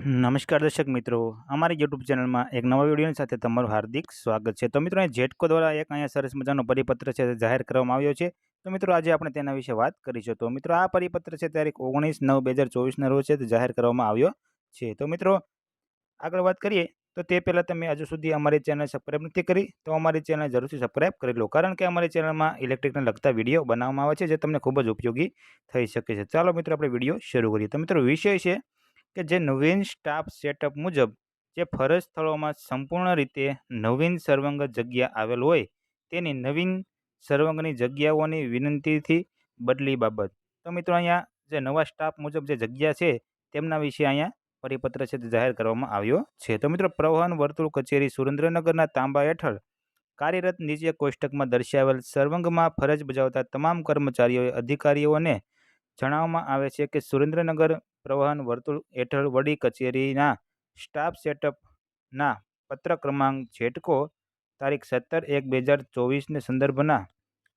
નમસ્કાર દર્શક મિત્રો, અમારી યુટ્યુબ ચેનલમાં એક નવા વિડીયોની સાથે તમારું હાર્દિક સ્વાગત છે। તો મિત્રો, અહીં જેટકો દ્વારા એક અહીંયા સરસ મજાનો પરિપત્ર છે તે જાહેર કરવામાં આવ્યો છે। તો મિત્રો, આજે આપણે તેના વિશે વાત કરીશું। તો મિત્રો, આ પરિપત્ર છે તારીખ 19/9/2024ના રોજ છે તે જાહેર કરવામાં આવ્યો છે। તો મિત્રો, આગળ વાત કરીએ તો તે પહેલાં તમે હજુ સુધી અમારી ચેનલ સબસ્ક્રાઈબ નથી કરી તો અમારી ચેનલ જરૂરથી સબસ્ક્રાઈબ કરી લો, કારણ કે અમારી ચેનલમાં ઇલેક્ટ્રિકને લગતા વિડીયો બનાવવામાં આવે છે જે તમને ખૂબ જ ઉપયોગી થઈ શકે છે। ચાલો મિત્રો, આપણે વિડીયો શરૂ કરીએ। તો મિત્રો, વિષય છે કે જે નવીન સ્ટાફ સેટઅપ મુજબ જે ફરજ સ્થળોમાં સંપૂર્ણ રીતે નવીન સર્વંગત જગ્યા આવેલ હોય તેની નવીન સર્વંગની જગ્યાઓની વિનંતીથી બદલી બાબત। તો મિત્રો, અહીંયા જે નવા સ્ટાફ મુજબ જે જગ્યા છે તેમના વિશે અહીંયા પરિપત્ર છે તે જાહેર કરવામાં આવ્યો છે। તો મિત્રો, પ્રવહન વર્તુળ કચેરી સુરેન્દ્રનગરના તાંબા હેઠળ કાર્યરત નીચે કોષ્ટકમાં દર્શાવેલ સર્વંગમાં ફરજ બજાવતા તમામ કર્મચારીઓ અધિકારીઓને જણાવવામાં આવે છે કે સુરેન્દ્રનગર પ્રવહન વર્તુળ હેઠળ વડી કચેરીના સ્ટાફ સેટઅપના પત્ર ક્રમાંક જેટકો તારીખ 17/1/2024ને સંદર્ભના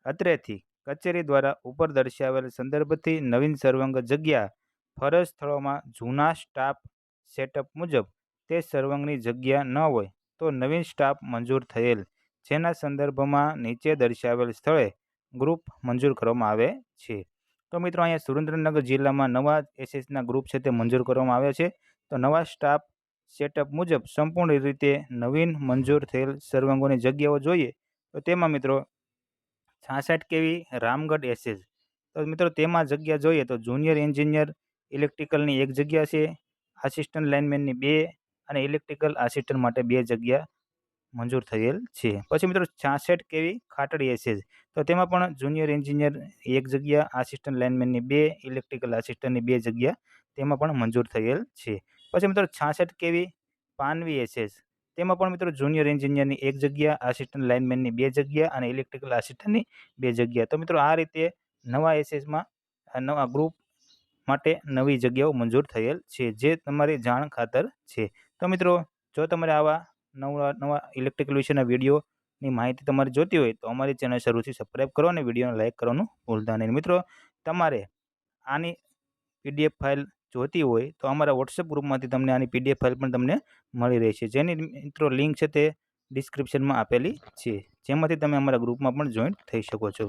અત્રેથી કચેરી દ્વારા ઉપર દર્શાવેલ સંદર્ભથી નવીન સર્વંગત જગ્યા ફરજ સ્થળોમાં જૂના સ્ટાફ સેટઅપ મુજબ તે સર્વંગની જગ્યા ન હોય તો નવીન સ્ટાફ મંજૂર થયેલ જેના સંદર્ભમાં નીચે દર્શાવેલ સ્થળે ગ્રુપ મંજૂર કરવામાં આવે છે। તો મિત્રો, અહીંયા સુરેન્દ્રનગર જિલ્લામાં નવા એસએસના ગ્રુપ છે તે મંજૂર કરવામાં આવ્યા છે। તો નવા સ્ટાફ સેટઅપ મુજબ સંપૂર્ણ રીતે નવીન મંજૂર થયેલ સર્વંગોની જગ્યાઓ જોઈએ તો તેમાં મિત્રો 66 કેવી રામગઢ એસએસ। તો મિત્રો, તેમાં જગ્યા જોઈએ તો જુનિયર એન્જિનિયર ઇલેક્ટ્રિકલની 1 જગ્યા છે, આસિસ્ટન્ટ લાઇનમેનની 2 અને ઇલેક્ટ્રિકલ આસિસ્ટન્ટ માટે 2 જગ્યા મંજૂર થયેલ છે। પછી મિત્રો, 66 કેવી ખાટડી એસએસ। તો તેમાં પણ જુનિયર એન્જિનિયર 1 જગ્યા, આસિસ્ટન્ટ લાઇનમેનની 2, ઇલેક્ટ્રિકલ આસિસ્ટન્ટની 2 જગ્યા તેમાં પણ મંજૂર થયેલ છે। પછી મિત્રો, 66 કેવી પાનવી એસએસ। તેમાં પણ મિત્રો જુનિયર એન્જિનિયરની 1 જગ્યા, આસિસ્ટન્ટ લાઇનમેનની 2 જગ્યા અને ઇલેક્ટ્રિકલ આસિસ્ટન્ટની 2 જગ્યા। તો મિત્રો, આ રીતે નવા એસએસમાં નવા ગ્રુપ માટે નવી જગ્યાઓ મંજૂર થયેલ છે, જે તમારી જાણ ખાતર છે। તો મિત્રો, જો તમારે આવા નવા ઇલેક્ટ્રિકલ વિશેના વિડીયોની માહિતી તમારે જોતી હોય તો અમારી ચેનલ શરૂથી સબસ્ક્રાઈબ કરો અને વિડીયોને લાઇક કરવાનું ભૂલતા નહીં। મિત્રો, તમારે આની પીડીએફ ફાઇલ જોતી હોય તો અમારા વોટ્સએપ ગ્રુપમાંથી તમને આની પીડીએફ ફાઇલ પણ તમને મળી રહેશે, જેની મિત્રો લિંક છે તે ડિસ્ક્રિપ્શનમાં આપેલી છે, જેમાંથી તમે અમારા ગ્રુપમાં પણ જોઈન્ટ થઈ શકો છો।